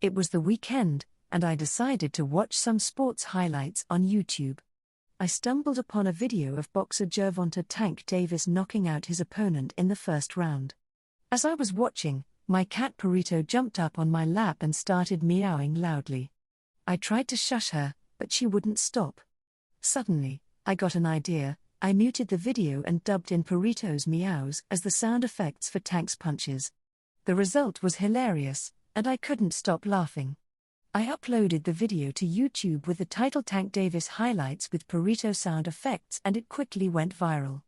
It was the weekend, and I decided to watch some sports highlights on YouTube. I stumbled upon a video of boxer Gervonta Tank Davis knocking out his opponent in the first round. As I was watching, my cat Purrito jumped up on my lap and started meowing loudly. I tried to shush her, but she wouldn't stop. Suddenly, I got an idea. I muted the video and dubbed in Purrito's meows as the sound effects for Tank's punches. The result was hilarious, and I couldn't stop laughing. I uploaded the video to YouTube with the title Tank Davis Highlights with Purrito Sound Effects, and it quickly went viral.